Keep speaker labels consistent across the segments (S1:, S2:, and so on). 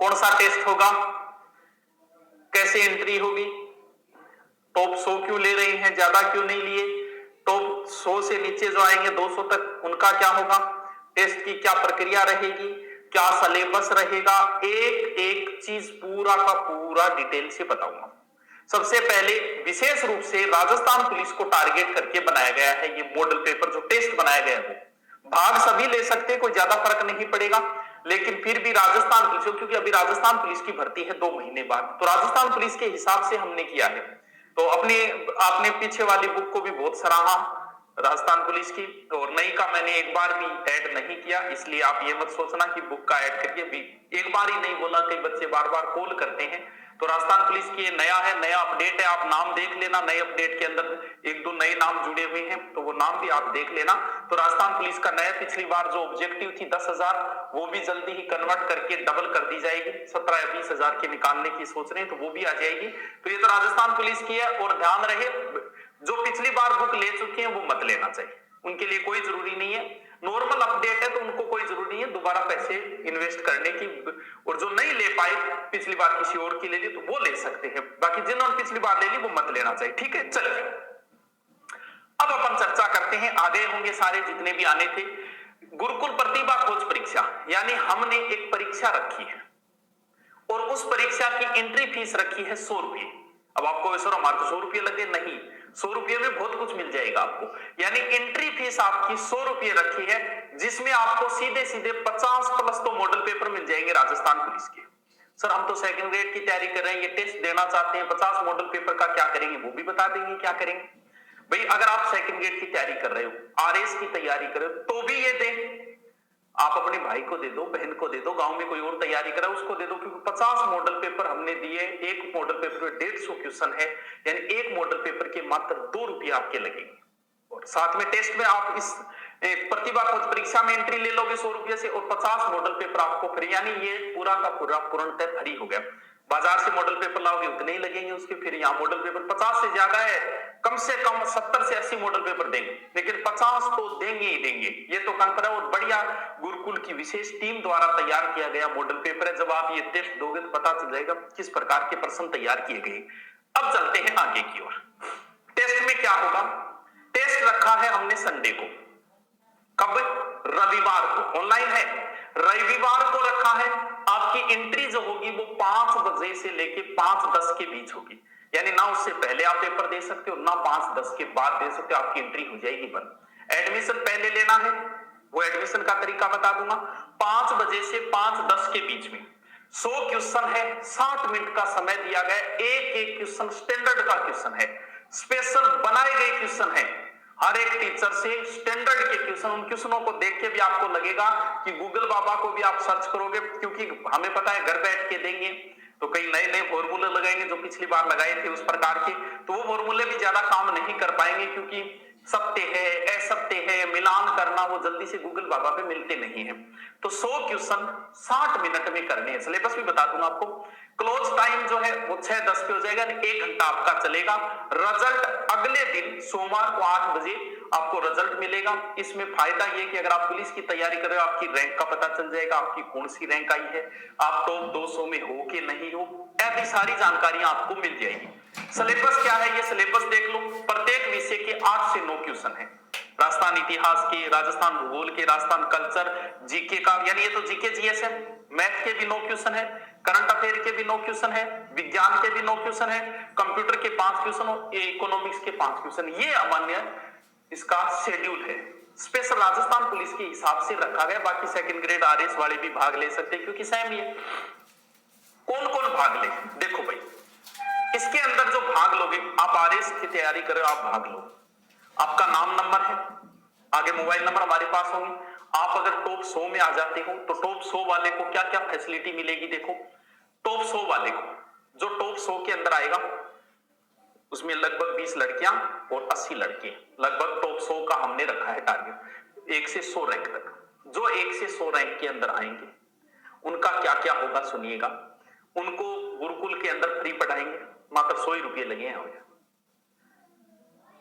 S1: कौन सा टेस्ट होगा, कैसे एंट्री होगी, टॉप 100 क्यों ले रही हैं, ज्यादा क्यों नहीं लिए, टॉप 100 से नीचे जो आएंगे 200 तक उनका क्या होगा, टेस्ट की क्या प्रक्रिया रहेगी, क्या सिलेबस रहेगा, एक एक चीज पूरा का पूरा डिटेल से बताऊंगा। सबसे पहले विशेष रूप से राजस्थान पुलिस को टारगेट करके बनाया गया है ये मॉडल पेपर, जो टेस्ट बनाया गया है वो भाग सभी ले सकते हैं, कोई ज्यादा फर्क नहीं पड़ेगा, लेकिन फिर भी राजस्थान पुलिस, क्योंकि अभी राजस्थान पुलिस की भर्ती है 2 महीने बाद, तो राजस्थान पुलिस के हिसाब से हमने किया है। तो अपने आपने पीछे वाली बुक को भी बहुत सराहा राजस्थान पुलिस की, और नई का मैंने एक बार भी ऐड नहीं किया, इसलिए आप ये मत सोचना कि बुक का ऐड करके भी एक बार ही नहीं बोला, कई बच्चे बार बार कॉल करते हैं। तो राजस्थान पुलिस की ये नया है, नया अपडेट है, आप नाम देख लेना, नए अपडेट के अंदर एक दो नए नाम जुड़े हुए हैं, तो वो नाम भी आप देख लेना। तो राजस्थान पुलिस का नया पिछली बार जो ऑब्जेक्टिव थी 10,000, वो भी जल्दी ही कन्वर्ट करके डबल कर दी जाएगी, 17 या 20,000 के निकालने की सोच रहे हैं, तो वो भी आ जाएगी। तो ये तो राजस्थान पुलिस की है, और ध्यान रहे जो पिछली बार बुक ले चुके हैं वो मत लेना चाहिए, उनके लिए कोई जरूरी नहीं है, नॉर्मल अपडेट है तो उनको कोई जरूरी नहीं है दोबारा पैसे इन्वेस्ट करने की, और जो नहीं ले पाए पिछली बार किसी और की ले ली तो वो ले सकते हैं, बाकी जिन्होंने पिछली बार ले ली वो मत लेना चाहिए, ठीक है। चलिए अब अपन चर्चा करते हैं, आ गए होंगे सारे जितने भी आने थे, गुरुकुल प्रतिभा खोज परीक्षा, यानी हमने एक परीक्षा रखी है और उस परीक्षा की एंट्री फीस रखी है 100 रुपये। अब आपको सर हमारे तो 100 रुपये लगे, नहीं, 100 रुपये में बहुत कुछ मिल जाएगा आपको, यानी एंट्री फीस आपकी 100 रुपये रखी है, जिसमें आपको सीधे सीधे 50 प्लस तो मॉडल पेपर मिल जाएंगे राजस्थान पुलिस के। सर हम तो सेकंड ग्रेड की तैयारी कर रहे हैं, ये टेस्ट देना चाहते हैं, 50 मॉडल पेपर का क्या करेंगे, वो भी बता देंगे क्या करेंगे। भाई अगर आप सेकंड ग्रेड की तैयारी कर रहे हो, आरएस की तैयारी कर रहे हो, तो भी ये दें, आप अपने भाई को दे दो, बहन को दे दो, गांव में कोई और तैयारी कर रहा है उसको दे दो, क्योंकि 50 मॉडल पेपर हमने दिए, एक मॉडल पेपर में 150 क्वेश्चन है, यानी एक मॉडल पेपर के मात्र 2 रुपये आपके लगेंगे, और साथ में टेस्ट में आप इस प्रतिभा खोज परीक्षा में एंट्री ले लोगे 100 रुपये से, और 50 मॉडल पेपर आपको फ्री, यानी ये पूरा का पूरा पूर्णतः फ्री हो गया। बाजार से मॉडल पेपर लाओगे उतने ही लगेंगे उसके, फिर यहाँ मॉडल पेपर 50 से ज्यादा है, कम से कम 70 से 80 मॉडल पेपर देंगे, लेकिन 50 तो देंगे ही देंगे, ये तो कंफर्म है, और बढ़िया गुरुकुल की विशेष टीम द्वारा तैयार किया गया मॉडल पेपर है, जब आप ये टेस्ट दोगे तो पता चल जाएगा किस प्रकार के प्रश्न तैयार किए गए। अब चलते हैं आगे की ओर, टेस्ट में क्या होगा, टेस्ट रखा है हमने संडे को, कब, रविवार को, ऑनलाइन है, रविवार को रखा है, आपकी एंट्री जो होगी वो 5 बजे से लेके 5:10 के बीच होगी, यानी ना उससे पहले आप पेपर दे सकते हो, ना 5:10 के बाद दे सकते हो, आपकी एंट्री हो जाएगी बंद। एडमिशन पहले लेना है, वो एडमिशन का तरीका बता दूंगा, 5 बजे से 5:10 के बीच में 100 क्वेश्चन है, 60 मिनट का समय दिया गया, एक एक क्वेश्चन स्टैंडर्ड का क्वेश्चन है, स्पेशल बनाए गए क्वेश्चन है, हर एक टीचर से स्टैंडर्ड के क्वेश्चन, उन क्वेश्चनों को देख के भी आपको लगेगा कि गूगल बाबा को भी आप सर्च करोगे, क्योंकि हमें पता है घर बैठ के देंगे तो कई नए नए फॉर्मूले लगाएंगे जो पिछली बार लगाए थे उस प्रकार के, तो वो फॉर्मूले भी ज्यादा काम नहीं कर पाएंगे, क्योंकि सत्य है असत्य है मिलान करना वो जल्दी से गूगल बाबा पे मिलते नहीं है। तो 100 क्वेश्चन 60 मिनट में करने हैं, सिलेबस भी बता दूंगा आपको, क्लोज टाइम जो है वो 6:10 पे हो जाएगा, 1 घंटा आपका चलेगा, रिजल्ट अगले दिन सोमवार को 8 बजे आपको रिजल्ट मिलेगा। इसमें फायदा ये कि अगर आप पुलिस की तैयारी कर रहे हो, आपकी रैंक का पता चल जाएगा, आपकी कौन सी रैंक आई है, आप टॉप 200 में हो कि नहीं हो, ऐसी सारी जानकारियां आपको मिल जाएगी। सिलेबस क्या है, ये सिलेबस देख लो, प्रत्येक विषय के 8 से 9 क्वेश्चन है, राजस्थान इतिहास के, राजस्थान भूगोल के, राजस्थान कल्चर, जीके का, यानी ये तो जीके जीएस है, मैथ के भी 9 क्वेश्चन है, करंट अफेयर के भी 9 क्वेश्चन है, विज्ञान के भी 9 क्वेश्चन है, कंप्यूटर के 5 क्वेश्चन और इकोनॉमिक्स के 5 क्वेश्चन, ये अमान्य इसका शेड्यूल है, स्पेशल राजस्थान पुलिस के हिसाब से रखा गया। बाकी सेकंड ग्रेड आरएस वाले भी भाग ले सकते हैं, क्योंकि सेम ही है। कौन कौन भाग ले, देखो भाई, इसके अंदर जो भाग लोगे, आप आरएस की तैयारी कर रहे हो, आप भाग लो, आपका नाम नंबर है, आगे मोबाइल नंबर हमारे पास होंगे, आप अगर टॉप 100 में आ जाते हो तो टॉप 100 वाले को क्या क्या फैसिलिटी मिलेगी, देखो टॉप 100 वाले को, जो टॉप 100 के अंदर आएगा उसमें लगभग 20 लड़कियां और 80 लड़के, लगभग टॉप 100 का हमने रखा है टारगेट, 1 से 100 रैंक तक। जो 1 से 100 रैंक के अंदर आएंगे उनका क्या क्या होगा सुनिएगा, उनको गुरुकुल के अंदर फ्री पढ़ाएंगे, मात्र 100 ही रुपये लगे हैं,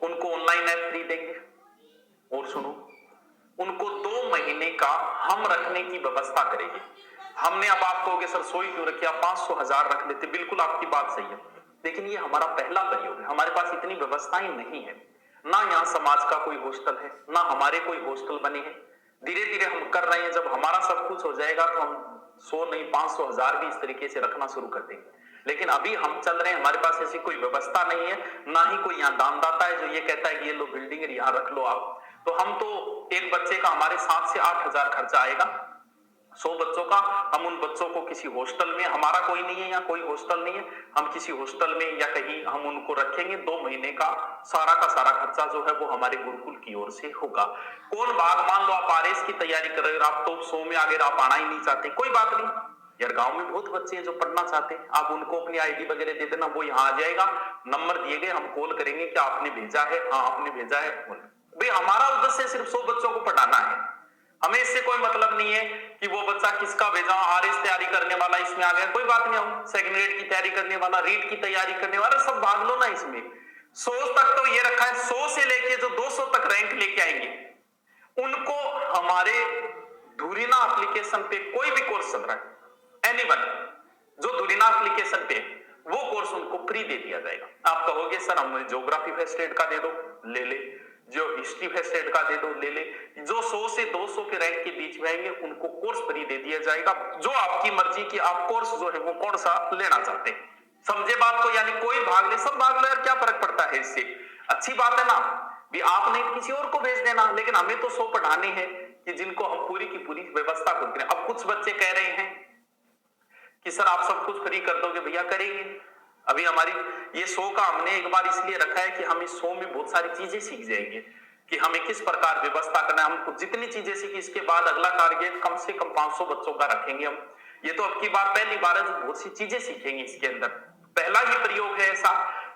S1: उनको ऑनलाइन ऐप फ्री देंगे, और सुनो, उनको 2 महीने का हम रखने की व्यवस्था करेंगे, हमने, अब आप कहोगे सर 100 ही क्यों रखे, आप 500 1000 रख लेते, बिल्कुल आपकी बात सही है, लेकिन ये हमारा पहला प्रयोग है, हमारे पास इतनी व्यवस्थाएं नहीं है, ना यहाँ समाज का कोई हॉस्टल है, ना हमारे कोई हॉस्टल बने हैं। धीरे धीरे हम कर रहे हैं, जब हमारा सब कुछ हो जाएगा तो हम 100 नहीं 500 1000 भी इस तरीके से रखना शुरू कर देंगे। लेकिन अभी हम चल रहे हैं, हमारे पास ऐसी कोई व्यवस्था नहीं है, ना ही कोई यहाँ दानदाता है जो ये कहता है कि ये लो बिल्डिंग है यहाँ रख लो आप। तो हम तो एक बच्चे का हमारे 7 से 8 हजार खर्चा आएगा 100 बच्चों का। हम उन बच्चों को किसी हॉस्टल में, हमारा कोई नहीं है यहाँ, कोई हॉस्टल नहीं है, हम किसी हॉस्टल में या कहीं हम उनको रखेंगे। 2 महीने का सारा खर्चा जो है वो हमारे गुरुकुल की ओर से होगा। कौन भाग, मान लो आप आरएस की तैयारी कर रहे हो, आप तो 100 में आगे आप आना ही नहीं चाहते, कोई बात नहीं यार, गांव में बहुत बच्चे हैं जो पढ़ना चाहते हैं, आप उनको अपनी आईडी वगैरह दे देना, वो यहाँ आ जाएगा, नंबर दिए गए, हम कॉल करेंगे कि आपने भेजा है, हाँ आपने भेजा है। भाई हमारा उद्देश्य सिर्फ 100 बच्चों को पढ़ाना है, हमें इससे कोई मतलब नहीं है कि वो बच्चा किसका भेजा, आरएस तैयारी करने वाला इसमें आ गया, कोई बात नहीं, हम सेकंड ग्रेड की तैयारी करने वाला, रीट की तैयारी करने वाला, सब भाग लो ना इसमें। 100 तक तो ये रखा है, 100 से लेके जो 200 तक रैंक लेके आएंगे उनको हमारे धुरीना एप्लीकेशन पे कोई भी कोर्स चल रहा है, एनीवन जो धुरीना एप्लीकेशन पे वो कोर्स उनको फ्री दे दिया जाएगा। आप कहोगे सर हमें ज्योग्राफी फर्स्ट एड का दे दो, ले ले, जो हिस्ट्री फर्स्ट एड का दे दो, ले ले, जो 100 से 200 के रैंक के बीच में आएंगे उनको कोर्स फ्री दे दिया जाएगा, जो आपकी मर्जी की आप कोर्स जो है वो कौन सा लेना चाहते हैं। समझे बात को, यानी कोई भाग ले, सब भाग लो यार, क्या फर्क पड़ता है इससे, अच्छी बात है ना भी, आप नहीं किसी और को भेज देना, लेकिन हमें तो 100 पढ़ाने हैं कि जिनको हम पूरी की पूरी व्यवस्था खुद करें। अब कुछ बच्चे कह रहे हैं कि सर आप सब कुछ फ्री कर दोगे, भैया करेंगे। अभी हमारी ये 100 का हमने एक बार इसलिए रखा है कि हम इस 100 में बहुत सारी चीजें सीख जाएंगे कि हमें किस प्रकार व्यवस्था करना है, हम जितनी चीजें सीखी इसके बाद अगला टारगेट कम से कम 500 बच्चों का रखेंगे हम। ये तो अब की बार पहली बार है जो बहुत सी चीजें सीखेंगे इसके अंदर, पहला ही प्रयोग है ऐसा,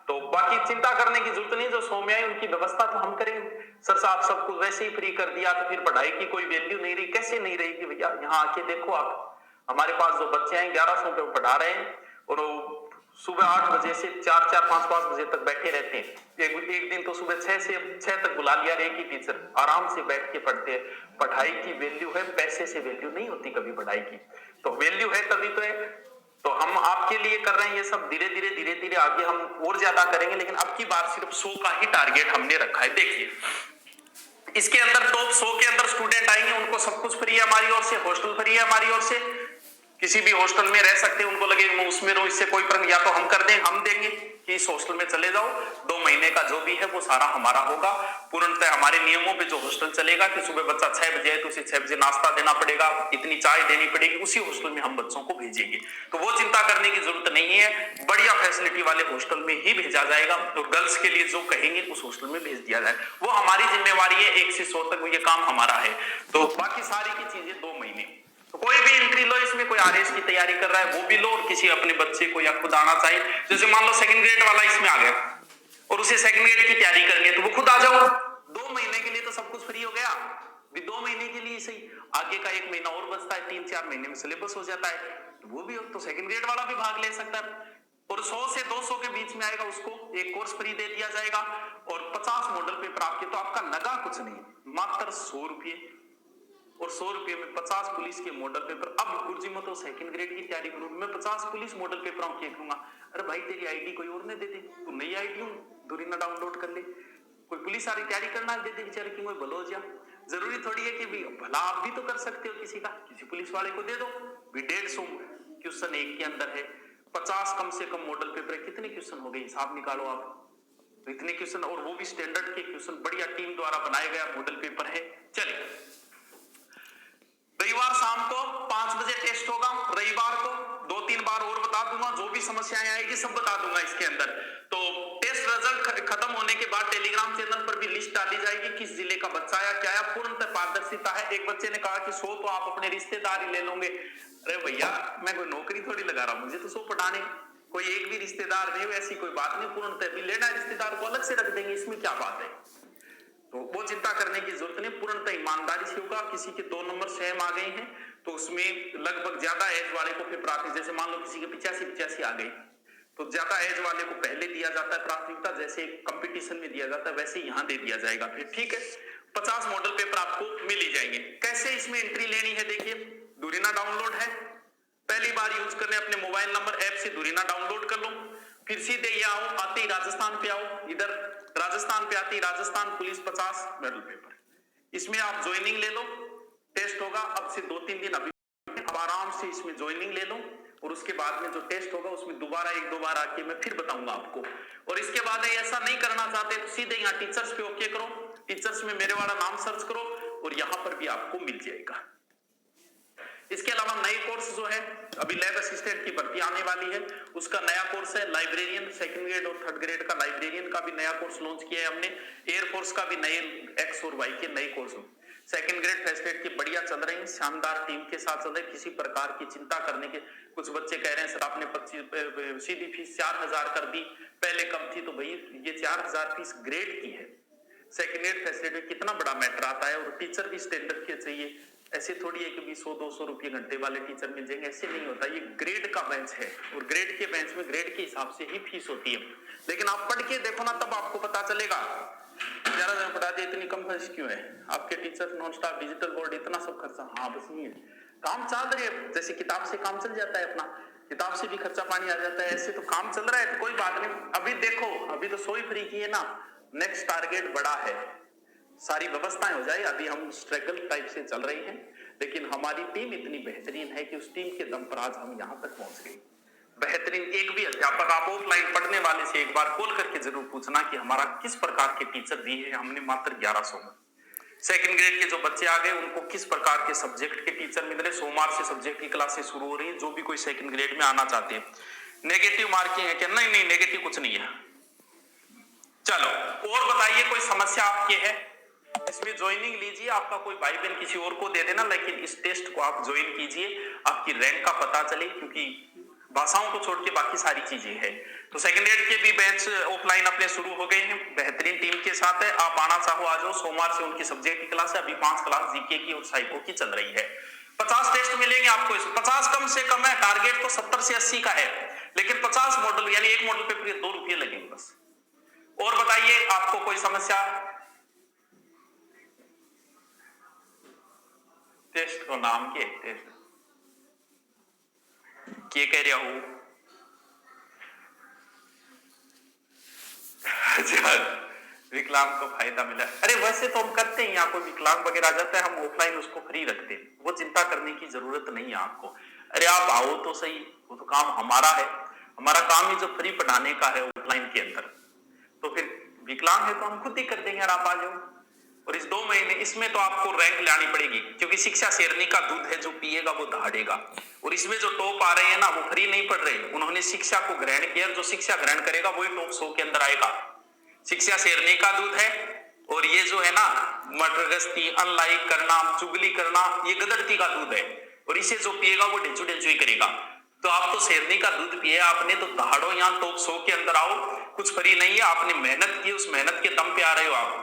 S1: तो बाकी चिंता करने की जरूरत नहीं, जो 100 में आए उनकी व्यवस्था तो हम करेंगे। सर साहब सब कुछ वैसे ही फ्री कर दिया तो फिर पढ़ाई की कोई वैल्यू नहीं रही, कैसे नहीं रहेगी भैया, यहाँ आके देखो आप, हमारे पास जो बच्चे हैं 1100 पे पढ़ा रहे हैं और सुबह 8 बजे से 4-5 बजे तक बैठे रहते हैं। एक दिन तो सुबह 6 से 6 तक बुला लिया, एक ही टीचर आराम से बैठ के पढ़ते हैं। पढ़ाई की वैल्यू है, पैसे से वैल्यू नहीं होती कभी पढ़ाई की, तो वैल्यू है तभी तो है। तो हम आपके लिए कर रहे हैं ये सब, धीरे धीरे आगे हम और ज्यादा करेंगे, लेकिन अब की बार सिर्फ 100 का ही टारगेट हमने रखा है। देखिए इसके अंदर टॉप 100 के अंदर स्टूडेंट आएंगे, उनको सब कुछ फ्री है हमारी ओर से, हॉस्टल फ्री है हमारी ओर से, किसी भी हॉस्टल में रह सकते हैं, उनको लगे मैं उसमें रहूं इससे कोई फर्क, या तो हम कर दें, हम देंगे कि इस हॉस्टल में चले जाओ, 2 महीने का जो भी है वो सारा हमारा होगा। पूर्णतः हमारे नियमों पे जो हॉस्टल चलेगा कि सुबह बच्चा 6 बजे है तो उसे 6 बजे नाश्ता देना पड़ेगा, इतनी चाय देनी पड़ेगी, उसी हॉस्टल में हम बच्चों को भेजेंगे, तो वो चिंता करने की जरूरत नहीं है, बढ़िया फैसिलिटी वाले हॉस्टल में ही भेजा जाएगा। तो गर्ल्स के लिए जो कहेंगे उस हॉस्टल में भेज दिया जाए, वो हमारी जिम्मेवारी है, 1 से 100 तक ये काम हमारा है। तो बाकी सारी की चीजें 2 महीने, तो कोई भी एंट्री लो इसमें, कोई आरएस की तैयारी कर रहा है वो भी लो, और किसी अपने बच्चे को या खुद आना चाहिए, जैसे मान लो सेकंड ग्रेड वाला इसमें आ गया और उसे सेकंड ग्रेड की तैयारी करनी है तो वो खुद आ जाओ, 2 महीने के लिए तो सब कुछ फ्री हो गया, 2 महीने के लिए सही, आगे का 1 महीना और बचता है, 3-4 महीने में सिलेबस हो जाता है, वो भी तो सेकंड ग्रेड वाला भी भाग ले सकता है। और 100 से 200 के बीच में आएगा उसको एक कोर्स फ्री दे दिया जाएगा, और 50 मॉडल पेपर आपके, तो आपका लगा कुछ नहीं, मात्र 100 रुपये, और 100 रुपये में 50 पुलिस के मॉडल पेपर। अब गुरुजी मैं तो सेकंड ग्रेड की तैयारी करूं, मैं 50 पुलिस मॉडल पेपरों की लिखूंगा, अरे भाई तेरी आईडी कोई और ने दे दे, तू नई आईडी दूरीना डाउनलोड कर ले, कोई पुलिस वाली तैयारी करना दे दे बेचारे की कोई बलोजिया, जरूरी थोड़ी है कि भला आप भी तो कर सकते हो किसी का, किसी पुलिस वाले को दे दो भी। 150 क्वेश्चन एक के अंदर है, 50 कम से कम मॉडल पेपर है, कितने क्वेश्चन हो गए हिसाब निकालो आप, तो इतने क्वेश्चन, और वो भी स्टैंडर्ड के क्वेश्चन, बढ़िया टीम द्वारा बनाया गया मॉडल पेपर है। चलिए रविवार शाम को 5 बजे टेस्ट होगा, रविवार को 2-3 बार और बता दूंगा, जो भी समस्याएं आएगी सब बता दूंगा इसके अंदर। तो टेस्ट रिजल्ट खत्म होने के बाद टेलीग्राम चैनल पर भी लिस्ट डाली जाएगी, किस जिले का बच्चा आया क्या आया, पूर्णतः पारदर्शिता है। एक बच्चे ने कहा कि 100 तो आप अपने रिश्तेदार ही ले लोगे, अरे भैया मैं कोई नौकरी थोड़ी लगा रहा हूं, मुझे तो 100 पढ़ाने, कोई एक भी रिश्तेदार नहीं, ऐसी कोई बात नहीं, पूर्णतः भी लेना रिश्तेदार को अलग से रख देंगे, इसमें क्या बात है, तो वो चिंता करने की जरूरत नहीं, पूर्णतः ईमानदारी से होगा। किसी के 2 नंबर सेम आ गए हैं तो उसमें लगभग ज्यादा एज वाले को फिर प्राथमिकता, जैसे मान लो किसी के 85 आ गई तो ज्यादा एज वाले को पहले दिया जाता है प्राथमिकता, जैसे कंपटीशन में दिया जाता है वैसे यहाँ दे दिया जाएगा फिर, ठीक है। 50 मॉडल पेपर आपको मिल ही जाएंगे। कैसे इसमें एंट्री लेनी है, देखिए दूरीना डाउनलोड है, पहली बार यूज करने अपने मोबाइल नंबर ऐप से दूरीना डाउनलोड कर लो, फिर सीधे ये आओ, आते ही राजस्थान पे आओ, इधर राजस्थान पे आती राजस्थान पुलिस 50 मेडल पेपर, इसमें आप ज्वाइनिंग ले लो, टेस्ट होगा अब से 2-3 दिन अभी, अब आराम से इसमें ज्वाइनिंग ले लो और उसके बाद में जो टेस्ट होगा उसमें दोबारा 1-2 बार आके मैं फिर बताऊंगा आपको। और इसके बाद ऐसा नहीं करना चाहते तो सीधे यहाँ टीचर्स पे ओके करो, टीचर्स में मेरे वाला नाम सर्च करो और यहाँ पर भी आपको मिल जाएगा। इसके अलावा नए कोर्स जो है अभी लैब असिस्टेंट की भर्ती आने वाली है, उसका नया कोर्स है लाइब्रेरियन, सेकंड ग्रेड और थर्ड ग्रेड का लाइब्रेरियन का भी नया कोर्स लॉन्च किया है हमने। एयरफोर्स का भी नए एक्स और वाई के नए course second grade first grade की बढ़िया चल रही है, शानदार टीम के साथ चल रहे, किसी प्रकार की चिंता करने के। कुछ बच्चे कह रहे हैं सर आपने 25 सीधी फीस 4000 कर दी, पहले कम थी, तो भाई ये 4000 फीस ग्रेड की है। सेकंड ग्रेड फर्स्ट ग्रेड में कितना बड़ा मैटर आता है, और टीचर भी स्टैंडर्ड के चाहिए, ऐसे थोड़ी है कि 100-200 रुपये घंटे वाले टीचर मिल जाएंगे, ऐसे नहीं होता। ये ग्रेड का बेंच है और ग्रेड के बेंच में ग्रेड के हिसाब से ही फीस होती है। लेकिन आप पढ़ के देखो ना, तब आपको पता चलेगा 11,000 पढ़ा दिए, इतनी कम फीस क्यों है। आपके teacher non stop digital board इतना सब खर्चा, हाँ बस नहीं है, काम चल रही है, जैसे किताब से काम चल जाता है अपना, किताब से भी खर्चा पानी आ जाता है, ऐसे तो काम चल रहा है, तो कोई बात नहीं। अभी देखो अभी तो 100 ही फ्री की है ना, नेक्स्ट टारगेट बड़ा है, सारी व्यवस्थाएं हो जाए। अभी हम स्ट्रगल टाइप से चल रही हैं, लेकिन हमारी टीम इतनी बेहतरीन है कि उस टीम के दम पर आज हम यहाँ तक पहुंच गए। बेहतरीन एक भी अध्यापक आप ऑफलाइन पढ़ने वाले से एक बार कॉल करके जरूर पूछना कि हमारा किस प्रकार के टीचर दिए हैं हमने मात्र 1100 में। सेकंड ग्रेड के जो बच्चे आ गए उनको किस प्रकार के सब्जेक्ट के टीचर मिल रहे, सोमवार से सब्जेक्ट की क्लासें शुरू हो रही है, जो भी कोई सेकंड ग्रेड में आना चाहते हैं। नेगेटिव मार्किंग है क्या? नहीं, नेगेटिव कुछ नहीं है। चलो और बताइए, कोई समस्या आपके है? इसमें ज्वाइनिंग लीजिए, आपका कोई भाई बहन किसी और को दे देना, लेकिन इस टेस्ट को आप ज्वाइन कीजिए, आपकी रैंक का पता चले, क्योंकि भाषाओं को छोड़ के बाकी सारी चीजें हैं। तो सेकंड ग्रेड के भी बैच ऑफलाइन अपने शुरू हो गए हैं, बेहतरीन टीम के साथ है, आप आना चाहो आ जाओ। सोमवार से उनकी सब्जेक्ट की क्लास है, अभी 5 क्लास जीके की और साइको की चल रही है। 50 टेस्ट मिलेंगे आपको, 50 कम से कम है, टारगेट तो 70 से 80 का है, लेकिन 50 मॉडल यानी एक मॉडल पे 2 रुपये लगेंगे बस। और बताइए आपको कोई समस्या? टेस्ट को नाम के टेस्ट क्या कह रहा हूं? विकलांग को फायदा मिला? अरे वैसे तो हम करते हैं, यहाँ कोई विकलांग वगैरह आ जाता है हम ऑफलाइन उसको फ्री रखते हैं, वो चिंता करने की जरूरत नहीं है आपको। अरे आप आओ तो सही, वो तो काम हमारा है, हमारा काम ही जो फ्री पढ़ाने का है ऑफलाइन के अंदर, तो फिर विकलांग है तो हम खुद ही कर देंगे, आप आ जाओ। और इस 2 महीने इसमें तो आपको रैंक लानी पड़ेगी, क्योंकि शिक्षा शेरनी का दूध है, जो पिएगा वो दहाड़ेगा। और इसमें जो टॉप आ रहे हैं ना, वो फ्री नहीं पढ़ रहे, उन्होंने शिक्षा को ग्रहण किया, जो शिक्षा ग्रहण करेगा वही टॉप 100 के अंदर आएगा। शिक्षा शेरनी का दूध है, और ये जो है ना मटरगस्ती, अनलाइक करना, चुगली करना, ये गदड़ती का दूध है, और इसे जो पिएगा वो ढेंचू ढेंचू ही करेगा। तो आप तो शेरनी का दूध पिए आपने, तो दहाड़ो, यहाँ टॉप 100 के अंदर आओ। कुछ फ्री नहीं है, आपने मेहनत की, उस मेहनत के दम पे आ रहे हो आप,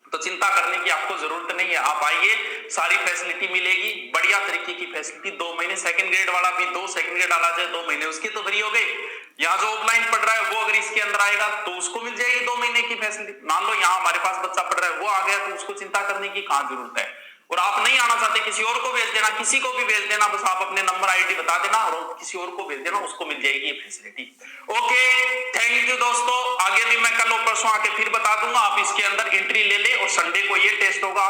S1: तो चिंता करने की आपको जरूरत नहीं है। आप आइए, सारी फैसिलिटी मिलेगी, बढ़िया तरीके की फैसिलिटी। 2 महीने सेकंड ग्रेड वाला भी, 2 सेकंड ग्रेड वाला जाए 2 महीने उसकी तो फ्री हो गई। यहाँ जो ऑफलाइन पढ़ रहा है वो अगर इसके अंदर आएगा तो उसको मिल जाएगी 2 महीने की फैसिलिटी। मान लो यहाँ हमारे पास बच्चा पढ़ रहा है, वो आ गया तो उसको चिंता करने की कहाँ जरूरत है। और आप नहीं आना चाहते, किसी और को भेज देना, किसी को भी भेज देना, बस आप अपने नंबर आईडी बता देना और किसी और को भेज देना, उसको मिल जाएगी ये फैसिलिटी। ओके, थैंक यू दोस्तों। आगे भी मैं कल और परसों आके फिर बता दूंगा, आप इसके अंदर एंट्री ले ले, और संडे को ये टेस्ट होगा।